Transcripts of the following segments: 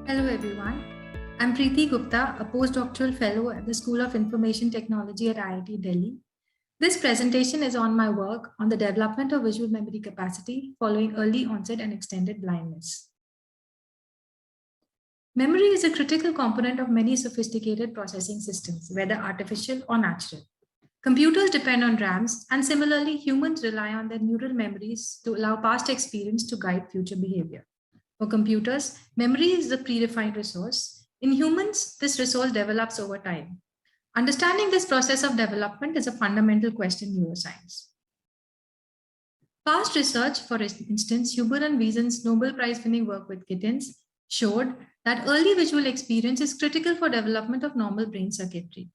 Hello everyone, I'm Preeti Gupta, a postdoctoral fellow at the School of Information Technology at IIT Delhi. This presentation is on my work on the development of visual memory capacity following early onset and extended blindness. Memory is a critical component of many sophisticated processing systems, whether artificial or natural. Computers depend on RAMs, and similarly, humans rely on their neural memories to allow past experience to guide future behavior. For computers, memory is the predefined resource. In humans, this resource develops over time. Understanding this process of development is a fundamental question in neuroscience. Past research, for instance, Huber and Wiesen's Nobel Prize-winning work with kittens, showed that early visual experience is critical for development of normal brain circuitry.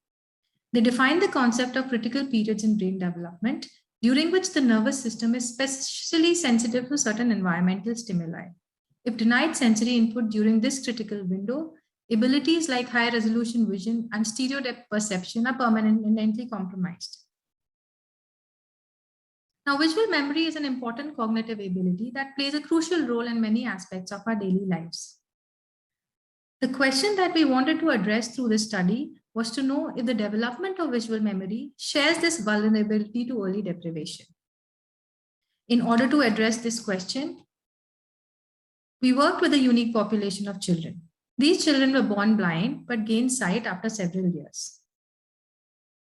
They defined the concept of critical periods in brain development, during which the nervous system is especially sensitive to certain environmental stimuli. If denied sensory input during this critical window, abilities like high resolution vision and stereo depth perception are permanently compromised. Now, visual memory is an important cognitive ability that plays a crucial role in many aspects of our daily lives. The question that we wanted to address through this study was to know if the development of visual memory shares this vulnerability to early deprivation. In order to address this question, we worked with a unique population of children. These children were born blind but gained sight after several years.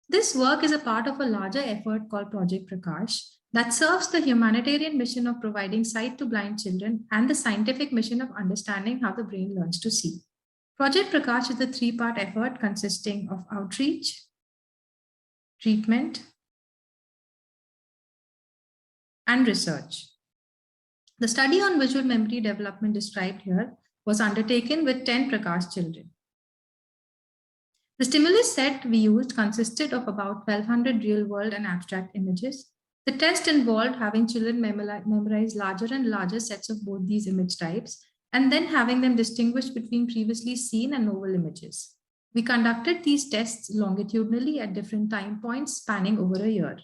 This work is a part of a larger effort called Project Prakash that serves the humanitarian mission of providing sight to blind children and the scientific mission of understanding how the brain learns to see. Project Prakash is a three-part effort consisting of outreach, treatment, and research. The study on visual memory development described here was undertaken with 10 Prakash children. The stimulus set we used consisted of about 1,200 real-world and abstract images. The test involved having children memorize larger and larger sets of both these image types, and then having them distinguish between previously seen and novel images. We conducted these tests longitudinally at different time points spanning over a year.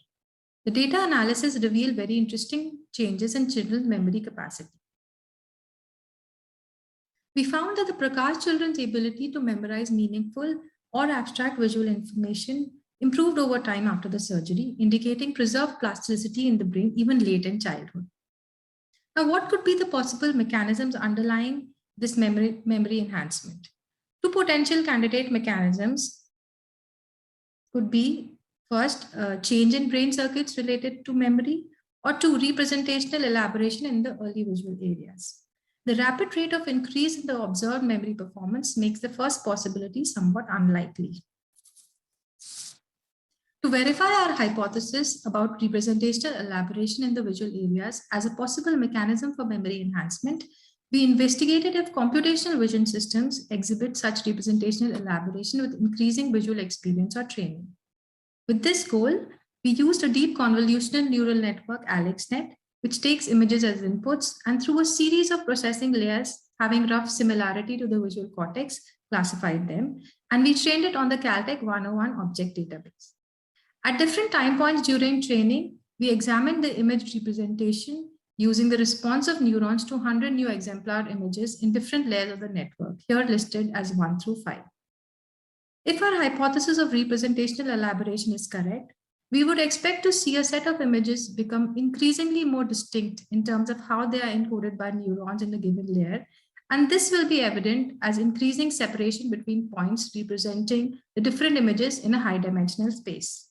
The data analysis revealed very interesting changes in children's memory capacity. We found that the Prakash children's ability to memorize meaningful or abstract visual information improved over time after the surgery, indicating preserved plasticity in the brain even late in childhood. Now, what could be the possible mechanisms underlying this memory enhancement? Two potential candidate mechanisms could be first, change in brain circuits related to memory, or two, representational elaboration in the early visual areas. The rapid rate of increase in the observed memory performance makes the first possibility somewhat unlikely. To verify our hypothesis about representational elaboration in the visual areas as a possible mechanism for memory enhancement, we investigated if computational vision systems exhibit such representational elaboration with increasing visual experience or training. With this goal, we used a deep convolutional neural network, AlexNet, which takes images as inputs and through a series of processing layers having rough similarity to the visual cortex, classified them, and we trained it on the Caltech 101 object database. At different time points during training, we examined the image representation using the response of neurons to 100 new exemplar images in different layers of the network, here listed as 1 through 5. If our hypothesis of representational elaboration is correct, we would expect to see a set of images become increasingly more distinct in terms of how they are encoded by neurons in a given layer, and this will be evident as increasing separation between points representing the different images in a high-dimensional space.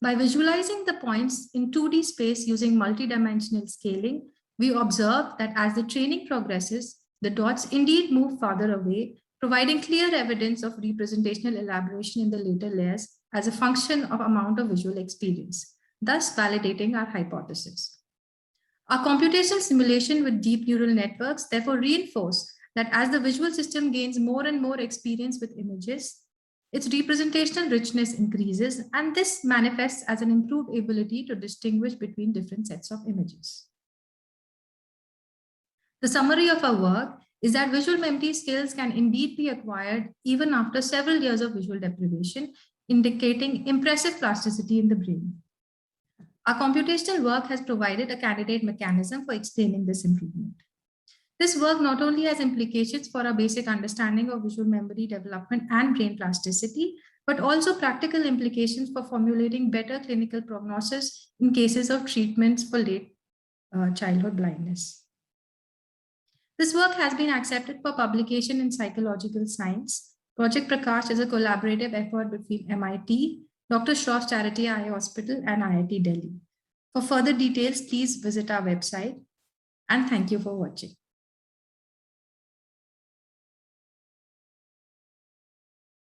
By visualizing the points in 2D space using multidimensional scaling, we observe that as the training progresses, the dots indeed move farther away, providing clear evidence of representational elaboration in the later layers as a function of amount of visual experience, thus validating our hypothesis. Our computational simulation with deep neural networks therefore reinforce that as the visual system gains more and more experience with images, its representational richness increases, and this manifests as an improved ability to distinguish between different sets of images. The summary of our work is that visual memory skills can indeed be acquired even after several years of visual deprivation, indicating impressive plasticity in the brain. Our computational work has provided a candidate mechanism for explaining this improvement. This work not only has implications for our basic understanding of visual memory development and brain plasticity, but also practical implications for formulating better clinical prognosis in cases of treatments for late childhood blindness. This work has been accepted for publication in Psychological Science. Project Prakash is a collaborative effort between MIT, Dr. Shroff's Charity Eye Hospital, and IIT Delhi. For further details, please visit our website. And thank you for watching.